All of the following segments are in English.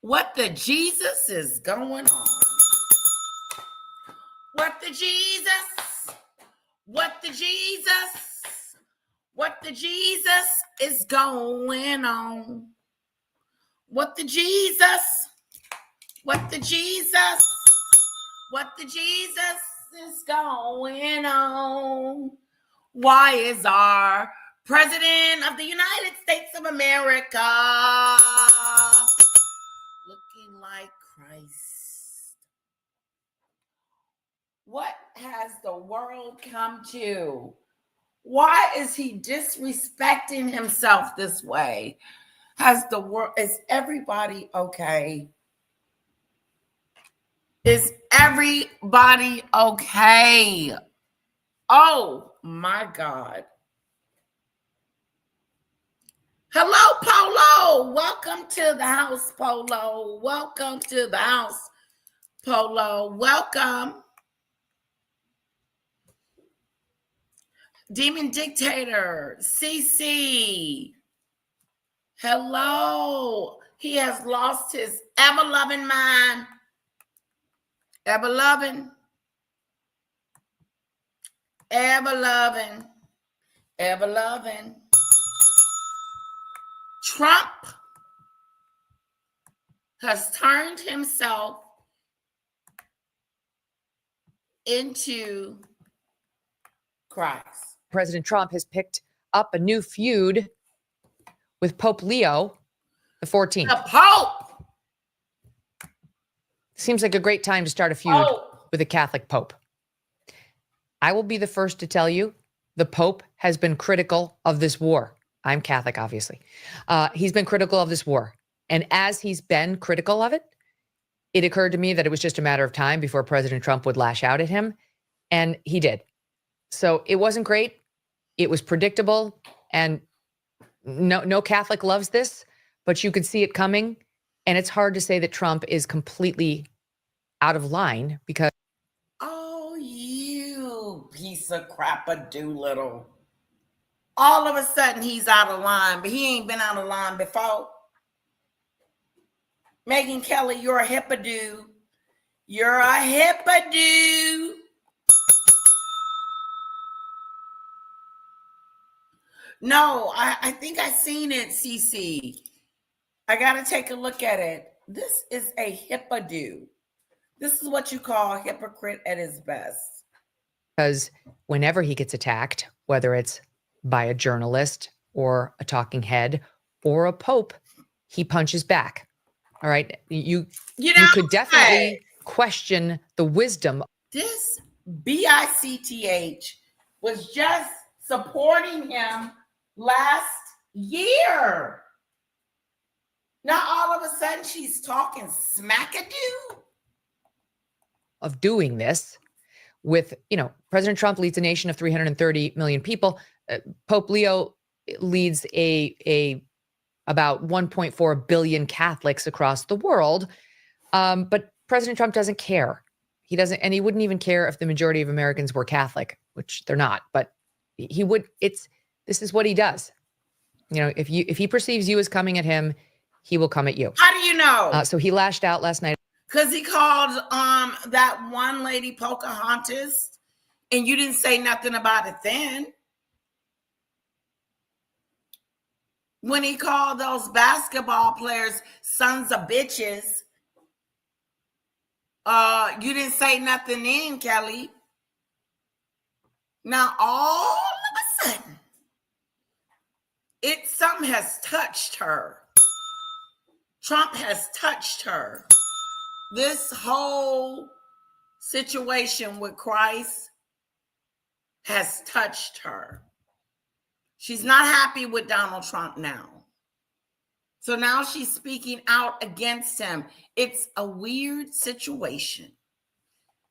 What the Jesus is going on? What the Jesus? What the Jesus? What the Jesus is going on? What the Jesus? What the Jesus? What the Jesus is going on? Why is our President of the United States of America looking like Christ? What has the world come to? Why is he disrespecting himself this way? Is everybody okay? Is everybody okay? Oh my God. Hello, Polo. Welcome to the house, Polo. Welcome to the house, Polo. Welcome. Demon Dictator, CC. Hello. He has lost his ever-loving mind. Ever-loving. Ever-loving. Ever-loving. Trump has turned himself into Christ. President Trump has picked up a new feud with Pope Leo the 14th. The Pope! Seems like a great time to start a feud with a Catholic Pope. I will be the first to tell you, the Pope has been critical of this war. I'm Catholic, obviously. He's been critical of this war. And as he's been critical of it, it occurred to me that it was just a matter of time before President Trump would lash out at him. And he did. So it wasn't great. It was predictable. And no Catholic loves this, but you could see it coming. And it's hard to say that Trump is completely out of line because. Oh, you piece of crap-a-doolittle. All of a sudden, he's out of line, but he ain't been out of line before. Megyn Kelly, you're a hippadoo. You're a hippadoo. No, I think I seen it, CC. I got to take a look at it. This is a hippadoo. This is what you call a hypocrite at his best. Because whenever he gets attacked, whether it's by a journalist or a talking head or a pope, he punches back. All right. You could definitely question the wisdom. This BICTH was just supporting him last year. Now all of a sudden she's talking smackadoo. Of doing this with, President Trump leads a nation of 330 million people. Pope Leo leads about 1.4 billion Catholics across the world. But President Trump doesn't care. He doesn't, and he wouldn't even care if the majority of Americans were Catholic, which they're not, but he would, this is what he does. If he perceives you as coming at him, he will come at you. How do you know? So he lashed out last night. Because he called that one lady Pocahontas, and you didn't say nothing about it then. When he called those basketball players sons of bitches, you didn't say nothing then, Kelly. Now all of a sudden, something has touched her. Trump has touched her. This whole situation with Christ has touched her. She's not happy with Donald Trump now. So now she's speaking out against him. It's a weird situation.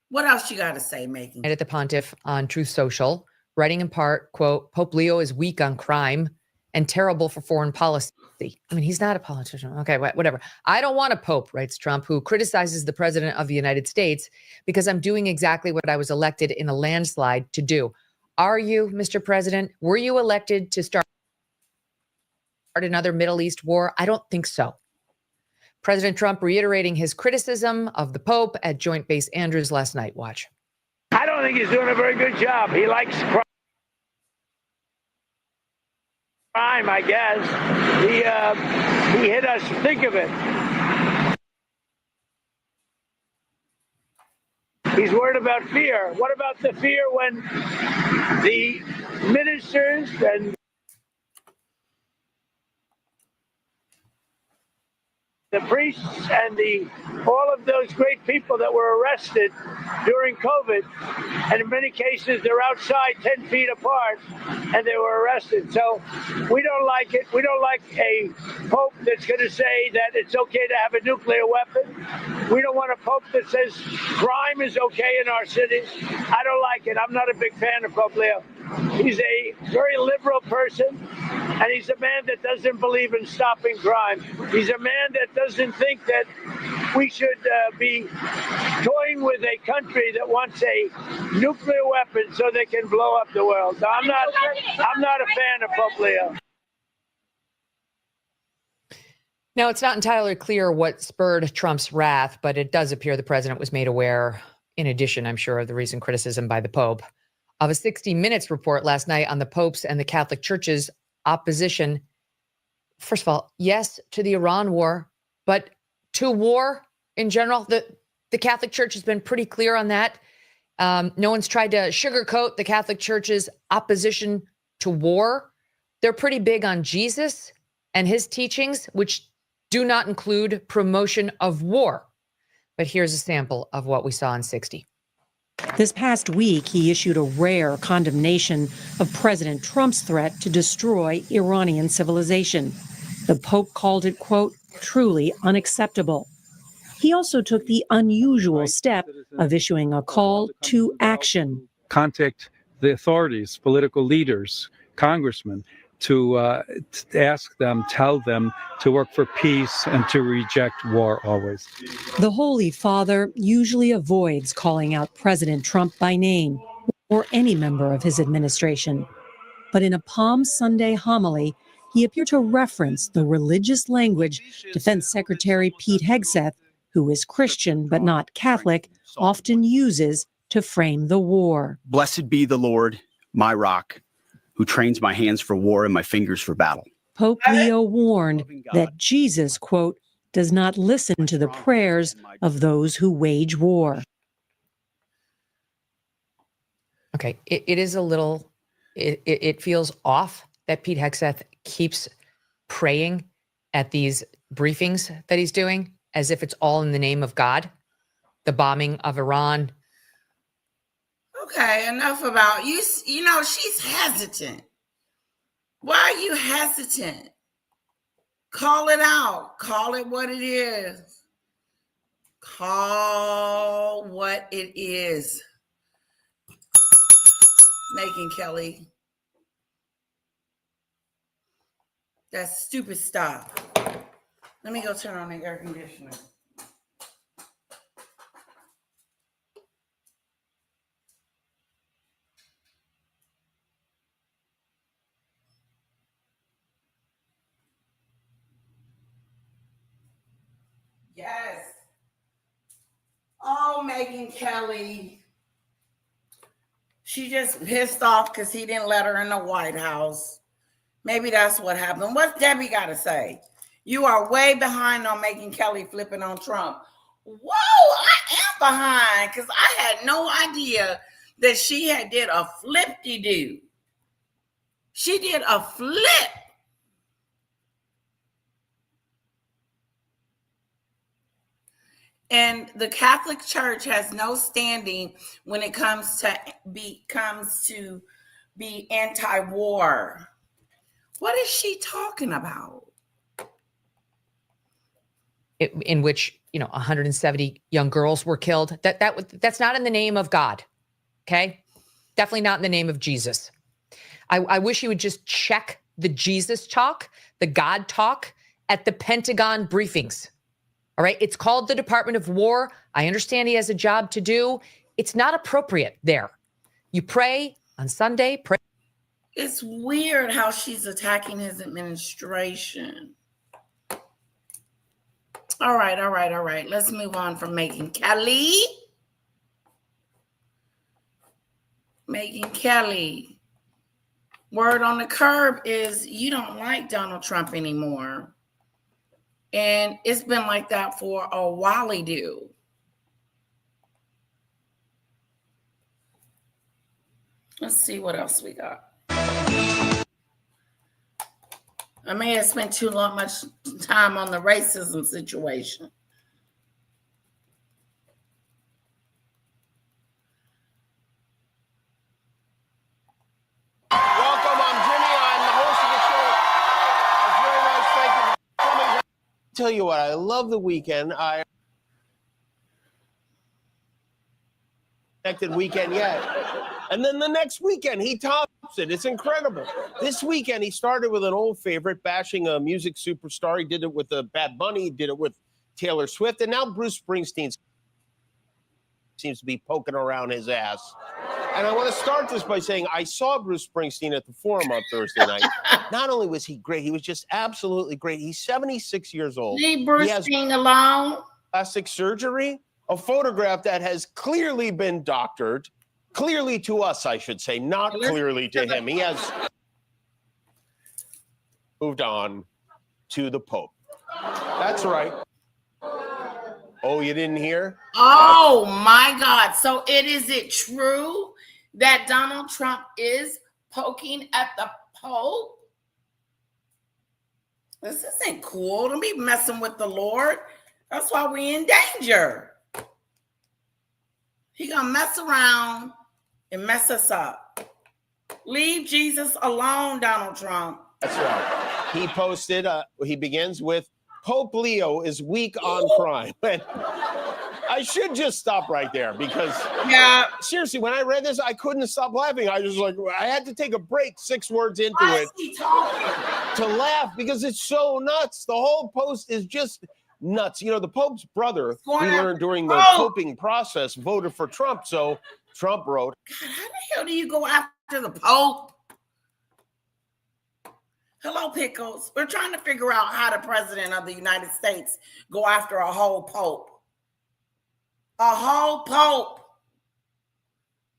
What else you got to say, Megyn? At the Pontiff on Truth Social, writing in part, quote, Pope Leo is weak on crime and terrible for foreign policy. I mean, he's not a politician. Okay, whatever. I don't want a pope, writes Trump, who criticizes the president of the United States because I'm doing exactly what I was elected in a landslide to do. Are you, Mr. President? Were you elected to start another Middle East war? I don't think so. President Trump reiterating his criticism of the Pope at Joint Base Andrews last night. Watch. I don't think he's doing a very good job. He likes crime, I guess. He hit us. Think of it. He's worried about fear. What about the fear when the ministers and the priests and all of those great people that were arrested during COVID, and in many cases they're outside 10 feet apart, and they were arrested. So we don't like it. We don't like a pope that's going to say that it's okay to have a nuclear weapon. We don't want a pope that says crime is okay in our cities. I don't like it. I'm not a big fan of Pope Leo. He's a very liberal person, and he's a man that doesn't believe in stopping crime. He's a man that doesn't think that we should be toying with a country that wants a nuclear weapon so they can blow up the world. So I'm not a fan of Pope Leo. Now, it's not entirely clear what spurred Trump's wrath, but it does appear the president was made aware, in addition, I'm sure, of the recent criticism by the Pope, of a 60 Minutes report last night on the Pope's and the Catholic Church's opposition. First of all, yes, to the Iran war, but to war in general. The Catholic Church has been pretty clear on that. No one's tried to sugarcoat the Catholic Church's opposition to war. They're pretty big on Jesus and his teachings, which do not include promotion of war. But here's a sample of what we saw in 60. This past week, he issued a rare condemnation of President Trump's threat to destroy Iranian civilization. The Pope called it, quote, truly unacceptable. He also took the unusual step of issuing a call to action. Contact the authorities, political leaders, congressmen, to ask them, tell them to work for peace and to reject war always. The Holy Father usually avoids calling out President Trump by name or any member of his administration. But in a Palm Sunday homily, he appeared to reference the religious language Defense Secretary Pete Hegseth, who is Christian but not Catholic, often uses to frame the war. Blessed be the Lord, my rock, who trains my hands for war and my fingers for battle. Pope Leo warned that Jesus, quote, does not listen to the prayers of those who wage war. Okay, it is a little, it feels off that Pete Hegseth keeps praying at these briefings that he's doing as if it's all in the name of God, the bombing of Iran. Okay, enough about you. You know, she's hesitant. Why are you hesitant? Call it out. Call it what it is. Call what it is. Megyn Kelly. That's stupid stuff. Let me go turn on the air conditioner. Yes. Oh, Megyn Kelly. She just pissed off because he didn't let her in the White House. Maybe that's what happened. What's Debbie got to say? You are way behind on Megyn Kelly flipping on Trump. Whoa, I am behind because I had no idea that she had did a flip-de-doo. She did a flip. And the Catholic Church has no standing when it comes to be anti-war. What is she talking about? In which, 170 young girls were killed. That's not in the name of God. Okay? Definitely not in the name of Jesus. I wish he would just check the Jesus talk, the God talk at the Pentagon briefings. All right. It's called the Department of War. I understand he has a job to do. It's not appropriate there. You pray on Sunday. Pray. It's weird how she's attacking his administration. All right. Let's move on from Megyn Kelly. Megyn Kelly. Word on the curb is you don't like Donald Trump anymore. And it's been like that for a while. Let's see what else we got. I may have spent too much time on the racism situation. Welcome, I'm Jimmy. I'm the host of the show. It's very nice. Thank you for coming. Tell you what, I love the weekend. I connected weekend yet. And then the next weekend, he tops it. It's incredible. This weekend, he started with an old favorite, bashing a music superstar. He did it with Bad Bunny. He did it with Taylor Swift. And now Bruce Springsteen seems to be poking around his ass. And I want to start this by saying I saw Bruce Springsteen at the Forum on Thursday night. Not only was he great, he was just absolutely great. He's 76 years old. Leave Bruce being alone. Plastic surgery, a photograph that has clearly been doctored. Clearly to us, I should say, not clearly to him. He has moved on to the Pope. That's right. Oh, you didn't hear? Oh, my God. So is it true that Donald Trump is poking at the Pope? This isn't cool. Don't be messing with the Lord. That's why we're in danger. He gonna mess around and mess us up. Leave Jesus alone, Donald Trump. That's right. He posted, he begins with, Pope Leo is weak on crime. And I should just stop right there because, seriously, when I read this, I couldn't stop laughing. I was like, I had to take a break 6 words into it to laugh because it's so nuts. The whole post is just nuts. You know, the Pope's brother, we learned during the poping process, voted for Trump. So Trump wrote, God, how the hell do you go after the Pope? Hello, Pickles. We're trying to figure out how the president of the United States go after a whole Pope. A whole Pope.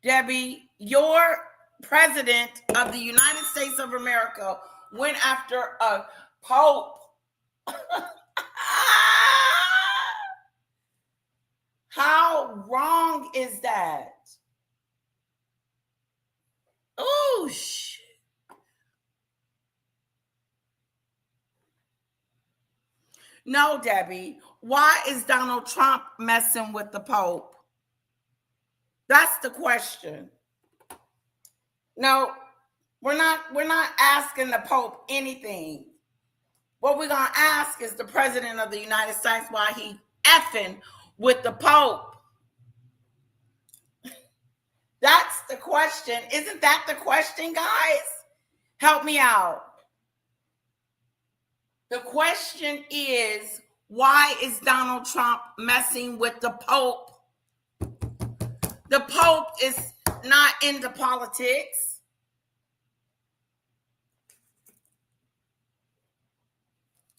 Debbie, your president of the United States of America went after a Pope. How wrong is that? Oh, shit. No, Debbie. Why is Donald Trump messing with the Pope? That's the question. No, we're not asking the Pope anything. What we're gonna ask is the president of the United States why he effing with the Pope. That's the question. Isn't that the question, guys? Help me out. The question is, why is Donald Trump messing with the Pope? The Pope is not into politics.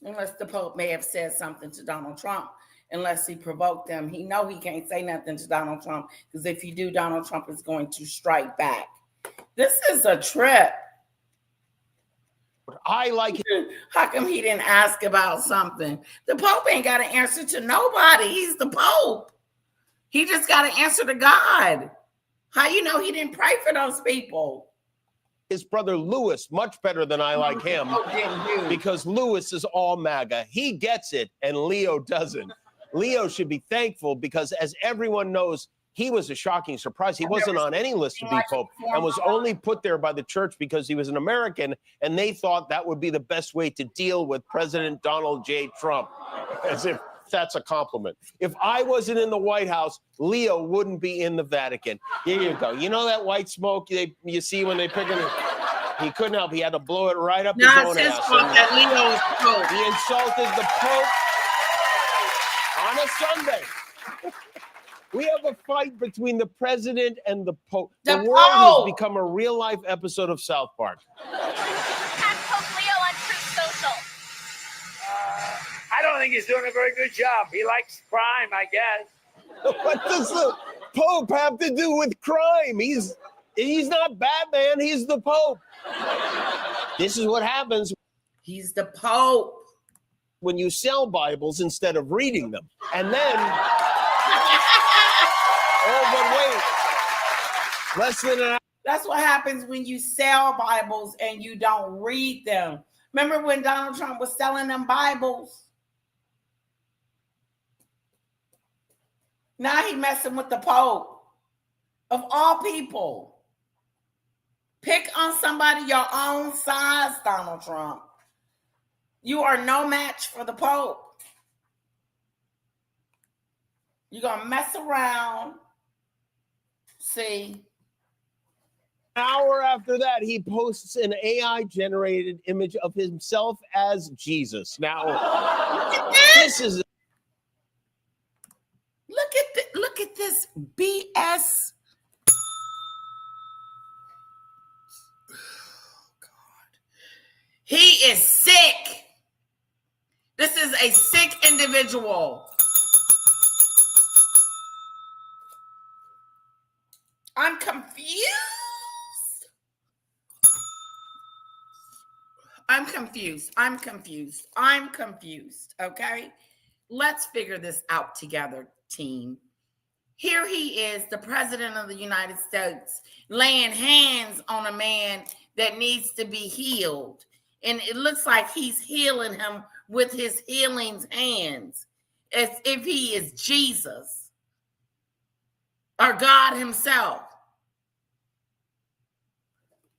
Unless the Pope may have said something to Donald Trump, unless he provoked him. He know he can't say nothing to Donald Trump, because if you do, Donald Trump is going to strike back. This is a trip. I like it. How come he didn't ask about something? The Pope ain't got to answer to nobody. He's the Pope. He just got to answer to God. How you know he didn't pray for those people? His brother Louis, much better than I like him, because Louis is all MAGA. He gets it, and Leo doesn't. Leo should be thankful because, as everyone knows, he was a shocking surprise. He wasn't on any list to be Pope and was only put there by the church because he was an American, and they thought that would be the best way to deal with President Donald J. Trump, as if that's a compliment. If I wasn't in the White House, Leo wouldn't be in the Vatican. Here you go. You know that white smoke you see when they pick it? He couldn't help. He had to blow it right up his own ass. That Leo is Pope. He insulted the Pope on a Sunday. We have a fight between the president and the Pope. The world has become a real-life episode of South Park. Pope Leo on Truth Social. I I don't think he's doing a very good job. He likes crime, I guess. What does the Pope have to do with crime? He's not Batman. He's the Pope. This is what happens. He's the Pope. When you sell Bibles instead of reading them. And then, oh, but wait, less than an hour. That's what happens when you sell Bibles and you don't read them. Remember when Donald Trump was selling them Bibles? Now he messing with the Pope. Of all people. Pick on somebody your own size, Donald Trump. You are no match for the Pope. You're going to mess around. See? An hour after that, he posts an AI-generated image of himself as Jesus. Now, this is... Look at this BS. He is sick. This is a sick individual. I'm confused. I'm confused. Okay. Let's figure this out together, team. Here he is, the president of the United States, laying hands on a man that needs to be healed. And it looks like he's healing him with his healing's hands, as if he is Jesus or God himself.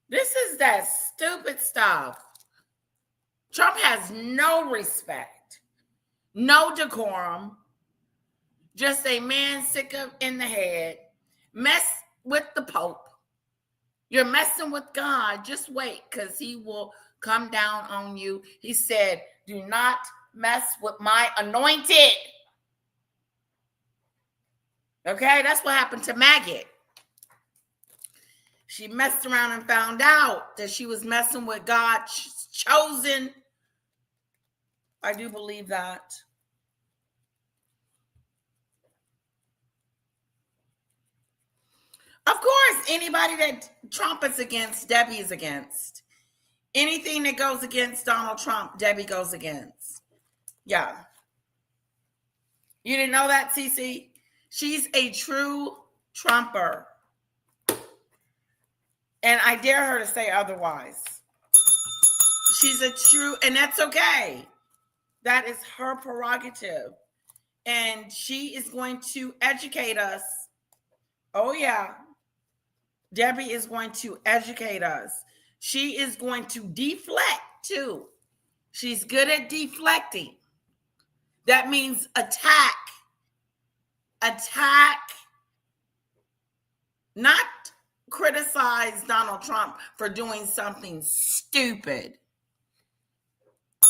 This is that stupid stuff. Trump has no respect, no decorum, just a man sick of in the head, mess with the Pope. You're messing with God. Just wait, because he will come down on you. He said, do not mess with my anointed. Okay, that's what happened to Maggot. She messed around and found out that she was messing with God's chosen. I do believe that. Of course, anybody that Trump is against, Debbie is against. Anything that goes against Donald Trump, Debbie goes against. Yeah. You didn't know that, Cece? She's a true Trumper. And I dare her to say otherwise. She's a true, and that's okay. That is her prerogative. And she is going to educate us. Oh, yeah. Debbie is going to educate us. She is going to deflect, too. She's good at deflecting. That means attack. Attack. Not criticize Donald Trump for doing something stupid.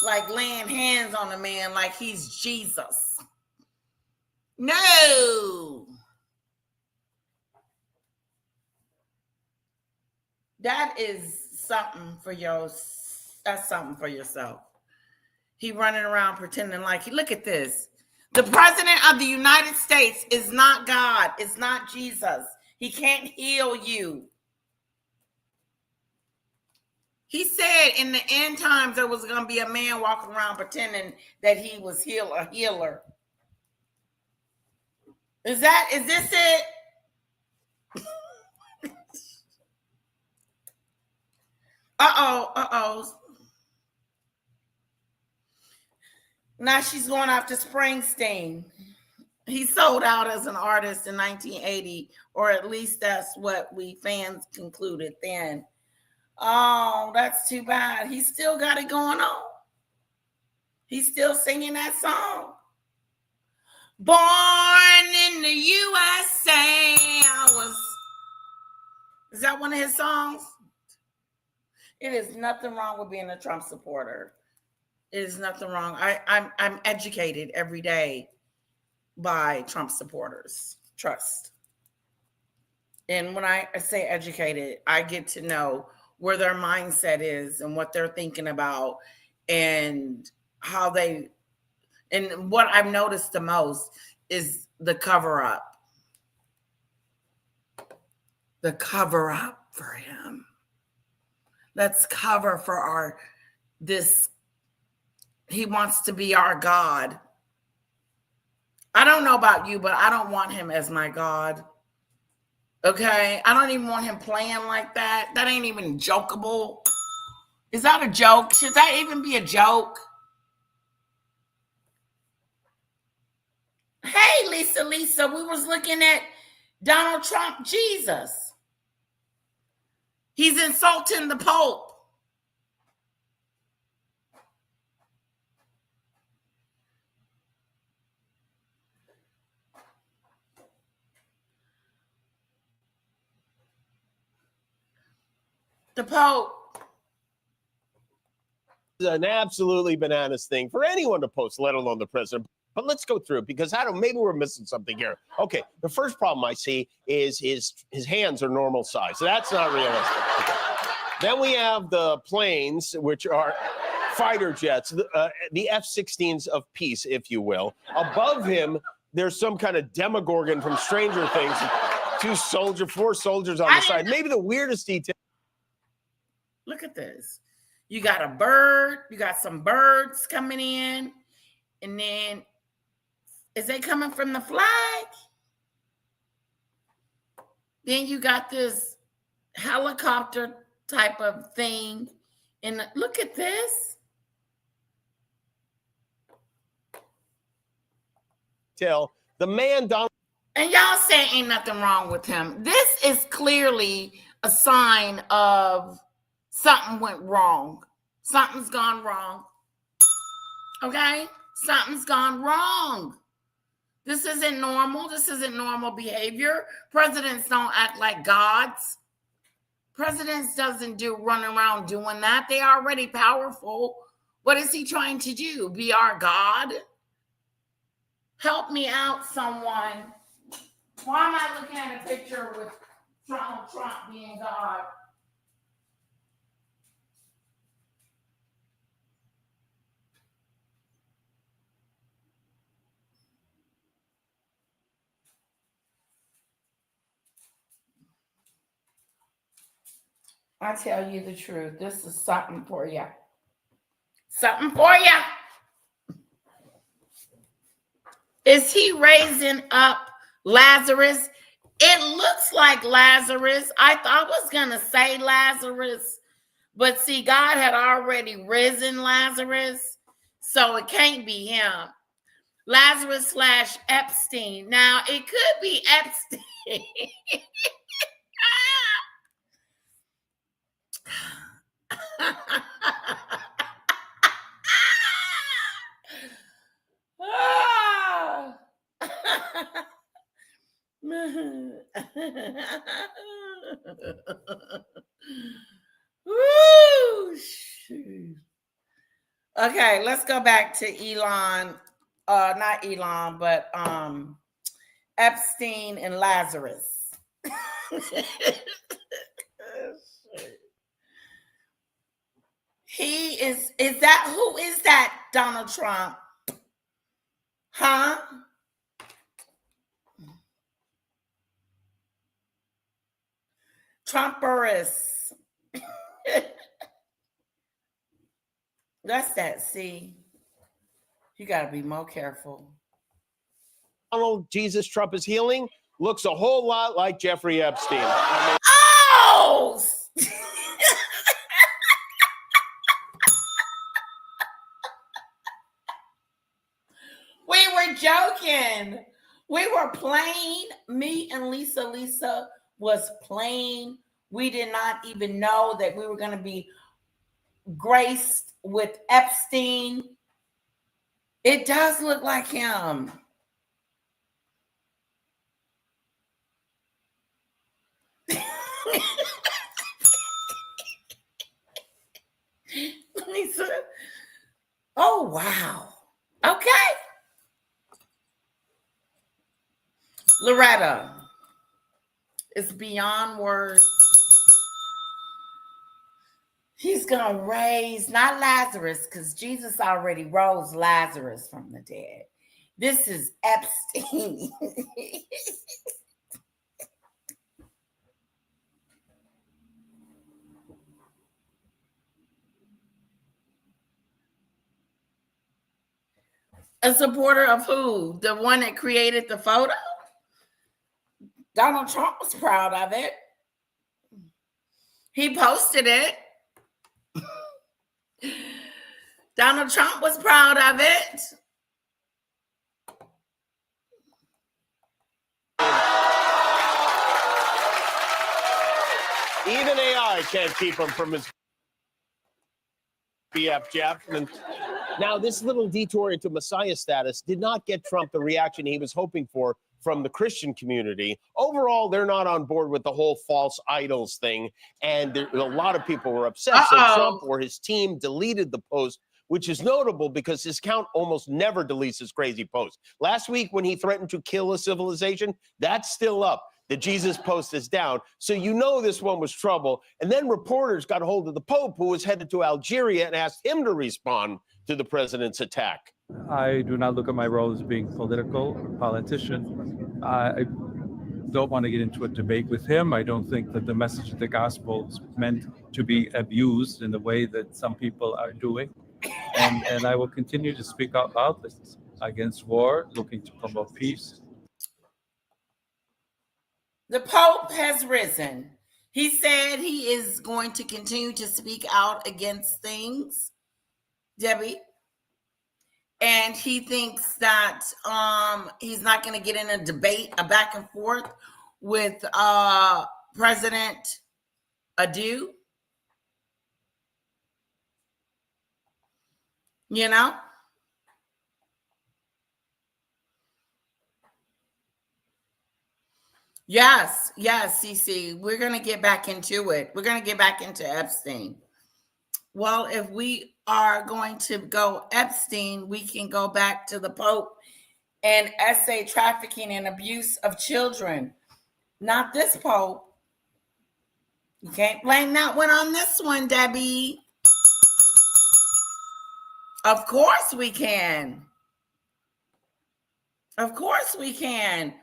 Like laying hands on a man like he's Jesus. No. That is something for that's something for yourself. He running around pretending like look at this. The president of the United States is not God. It's not Jesus. He can't heal you. He said in the end times there was going to be a man walking around pretending that he was a healer. Is this it? Uh-oh. Now she's going after Springsteen. He sold out as an artist in 1980, or at least that's what we fans concluded then. Oh, that's too bad. He's still got it going on. He's still singing that song. Born in the USA. Is that one of his songs? It is nothing wrong with being a Trump supporter. It is nothing wrong. I'm educated every day by Trump supporters. Trust. And when I say educated, I get to know where their mindset is and what they're thinking about and how they And what I've noticed the most is the cover up. The cover up for him. Let's cover for he wants to be our God. I don't know about you, but I don't want him as my God. Okay? I don't even want him playing like that. That ain't even jokeable. Is that a joke? Should that even be a joke? Hey, Lisa, we was looking at Donald Trump, Jesus. He's insulting the Pope. The Pope. It's an absolutely bananas thing for anyone to post, let alone the president. But let's go through it because maybe we're missing something here. Okay, the first problem I see is his hands are normal size. So that's not realistic. Okay. Then we have the planes, which are fighter jets, the F-16s of peace, if you will. Above him, there's some kind of demogorgon from Stranger Things. Four soldiers on the side. Maybe the weirdest detail. Look at this. You got a bird. You got some birds coming in. And then, is they coming from the flag? Then you got this helicopter type of thing. And look at this. Tell the man, Donald. And y'all say ain't nothing wrong with him. This is clearly a sign of something went wrong. Something's gone wrong. Okay? Something's gone wrong. This isn't normal. This isn't normal behavior. Presidents don't act like gods. Presidents doesn't run around doing that. They are already powerful. What is he trying to do? Be our God? Help me out, someone. Why am I looking at a picture with Trump being God? I tell you the truth. This is something for you. Something for you. Is he raising up Lazarus? It looks like Lazarus. I was going to say Lazarus, but see, God had already risen Lazarus, so it can't be him. Lazarus / Epstein. Now, it could be Epstein. Woo, shoot. Okay, let's go back to Elon. Not Elon, but Epstein and Lazarus. Who is that Donald Trump? Huh? Trumperus. That's that. See, you got to be more careful. Donald Jesus Trump is healing looks a whole lot like Jeffrey Epstein. Oh! We were joking. We were playing. Me and Lisa was playing. We did not even know that we were going to be graced with Epstein. It does look like him. Lisa. Oh, wow. Okay. Loretta, it's beyond words. He's going to raise, not Lazarus, because Jesus already rose Lazarus from the dead. This is Epstein. A supporter of who? The one that created the photo? Donald Trump was proud of it. He posted it. Donald Trump was proud of it. Even AI can't keep him from his BF Jeff. And now, this little detour into Messiah status did not get Trump the reaction he was hoping for from the Christian community. Overall, they're not on board with the whole false idols thing. And a lot of people were upset. So Trump or his team deleted the post, which is notable because his account almost never deletes his crazy posts. Last week, when he threatened to kill a civilization, that's still up. The Jesus post is down. So you know this one was trouble. And then reporters got a hold of the Pope, who was headed to Algeria, and asked him to respond to the president's attack. I do not look at my role as being political or politician. I don't want to get into a debate with him. I don't think that the message of the gospel is meant to be abused in the way that some people are doing. And I will continue to speak out loudly against war, looking to promote peace. The Pope has risen. He said he is going to continue to speak out against things, Debbie. And he thinks that he's not going to get in a debate, a back and forth with President Adu. You know? Yes, Cece. We're going to get back into it. We're going to get back into Epstein. Well, if we are going to go Epstein, we can go back to the Pope and SA trafficking and abuse of children. Not this Pope. You can't blame that one on this one, Debbie. Of course we can. Of course we can.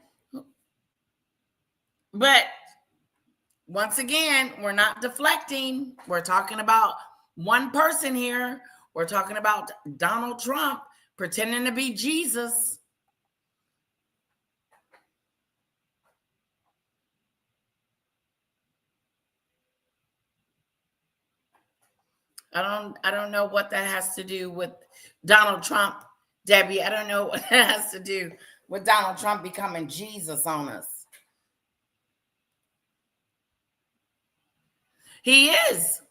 But once again, we're not deflecting. We're talking about one person here. We're talking about Donald Trump pretending to be Jesus. I don't know what that has to do with Donald Trump, Debbie. I don't know what that has to do with Donald Trump becoming Jesus on us. He is.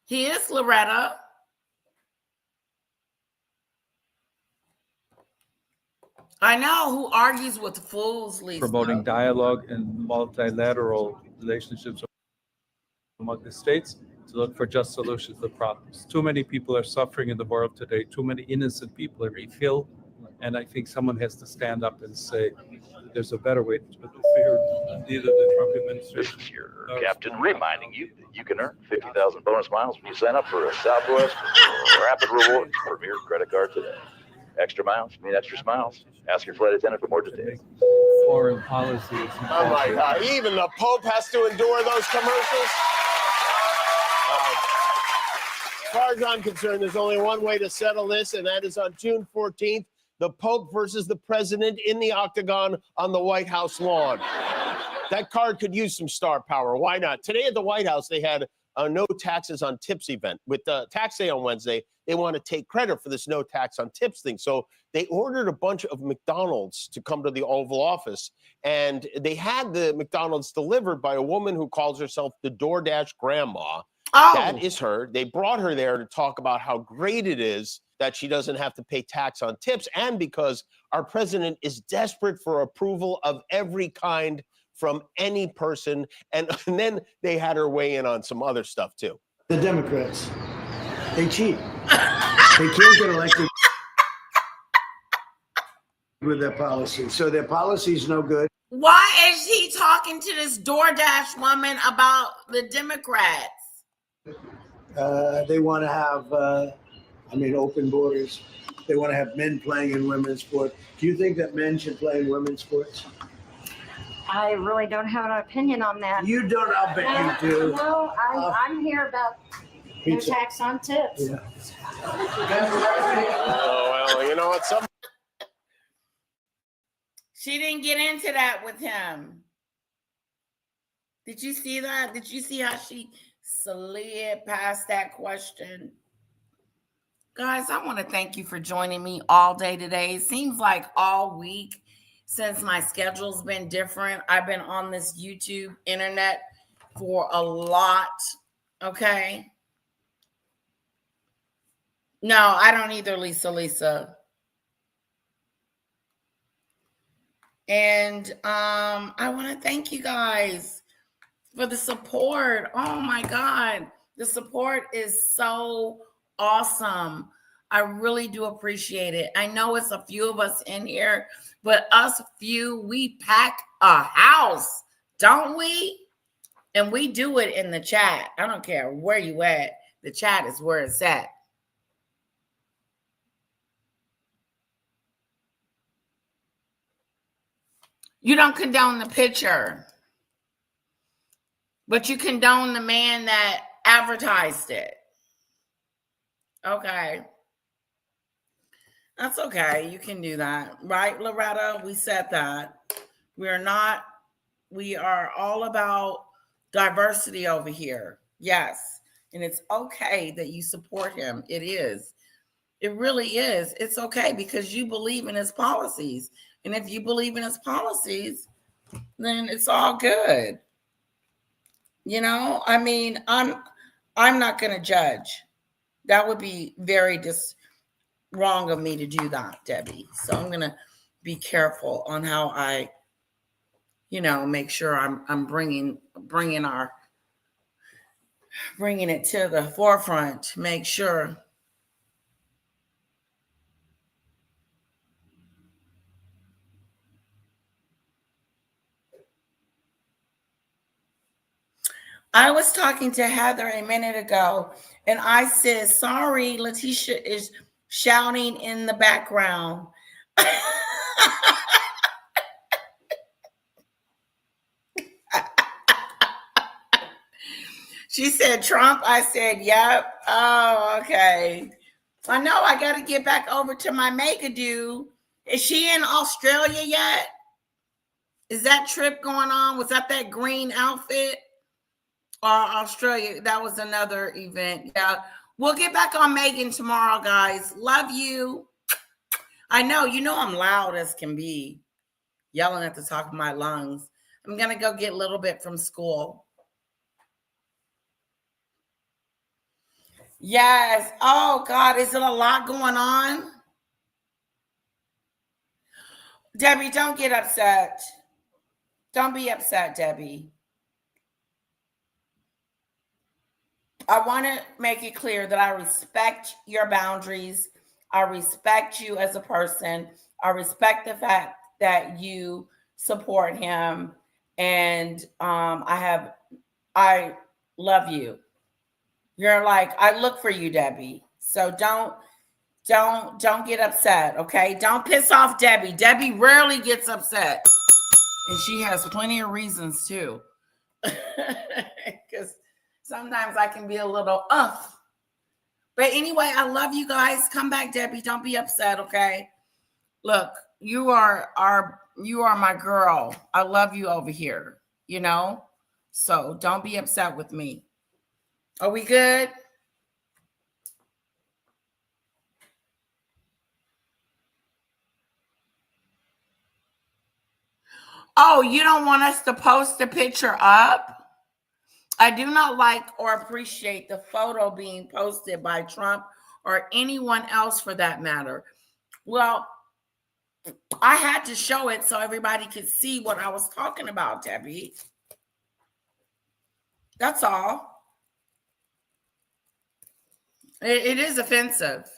He is, Loretta. I know who argues with fools, Lisa. Promoting dialogue and multilateral relationships among the states to look for just solutions to the problems. Too many people are suffering in the world today. Too many innocent people are being killed. And I think someone has to stand up and say, there's a better way to fear neither the Trump administration. This is your captain reminding you that you can earn 50,000 bonus miles when you sign up for a Southwest Rapid Rewards Premier credit card today. Extra miles mean extra smiles. Ask your flight attendant for more details. Foreign policy is Oh my God! Even the Pope has to endure those commercials. As far as I'm concerned, there's only one way to settle this, and that is on June 14th. The Pope versus the president in the octagon on the White House lawn. That card could use some star power. Why not? Today at the White House, they had a no taxes on tips event. With the tax day on Wednesday, they want to take credit for this no tax on tips thing. So they ordered a bunch of McDonald's to come to the Oval Office. And they had the McDonald's delivered by a woman who calls herself the DoorDash grandma. Oh. That is her. They brought her there to talk about how great it is that she doesn't have to pay tax on tips, and because our president is desperate for approval of every kind from any person. And then they had her weigh in on some other stuff too. The Democrats, they cheat. They can't get elected with their policy. So their policy is no good. Why is he talking to this DoorDash woman about the Democrats? They want to have, open borders. They want to have men playing in women's sport. Do you think that men should play in women's sports? I really don't have an opinion on that. You don't, I'll bet you do. No, I'm here about no Pizza. tax on tips. Yeah. Oh, well, you know what? She didn't get into that with him. Did you see that? Did you see how she slid past that question? Guys, I want to thank you for joining me all day today. It seems like all week since my schedule's been different. I've been on this YouTube internet for a lot. Okay. No, I don't either, Lisa. And I want to thank you guys for the support. Oh my God. The support is so awesome. I really do appreciate it. I know it's a few of us in here, but us few, we pack a house, don't we? And we do it in the chat. I don't care where you at. The chat is where it's at. You don't condone the picture, but you condone the man that advertised it. Okay. That's okay. You can do that. Right, Loretta? We said that. We are all about diversity over here. Yes. And it's okay that you support him. It is. It really is. It's okay because you believe in his policies. And if you believe in his policies, then it's all good. You know, I mean, I'm not going to judge. That would be very wrong of me to do that, Debbie. So I'm going to be careful on how I, make sure I'm bringing it to the forefront to make sure. I was talking to Heather a minute ago, and I said, sorry, Letitia is shouting in the background. She said, Trump. I said, yep. Oh, okay. I know I got to get back over to my Megadoo. Is she in Australia yet? Is that trip going on? Was that green outfit? Or Australia? That was another event. Yeah. We'll get back on Megan tomorrow, guys. Love you. I know, I'm loud as can be. Yelling at the top of my lungs. I'm going to go get a little bit from school. Yes. Oh, God. Is it a lot going on? Debbie, don't get upset. Don't be upset, Debbie. I want to make it clear that I respect your boundaries. I respect you as a person. I respect the fact that you support him. And I love you. You're like, I look for you, Debbie. So don't get upset, okay? Don't piss off Debbie. Debbie rarely gets upset. And she has plenty of reasons too. Because sometimes I can be a little But anyway, I love you guys. Come back, Debbie. Don't be upset, okay? Look, you are my girl. I love you over here, So don't be upset with me. Are we good? Oh, you don't want us to post the picture up? I do not like or appreciate the photo being posted by Trump or anyone else for that matter. Well, I had to show it so everybody could see what I was talking about, Debbie. That's all. It is offensive.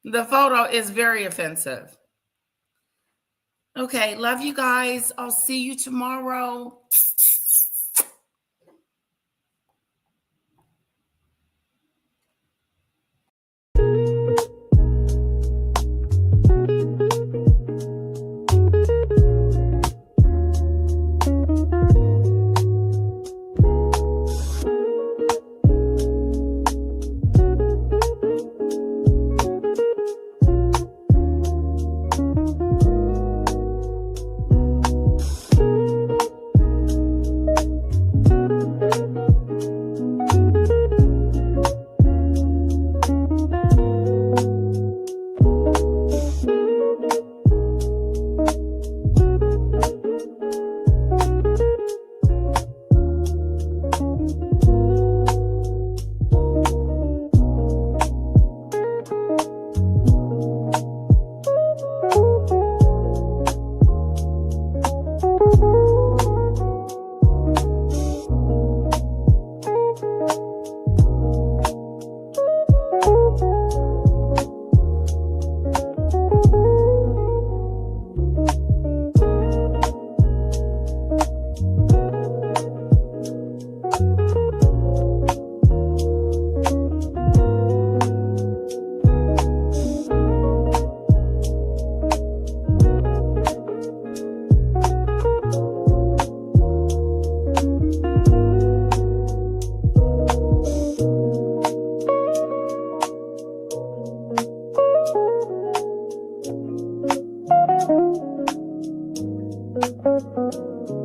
The photo is very offensive. Okay, love you guys. I'll see you tomorrow. you.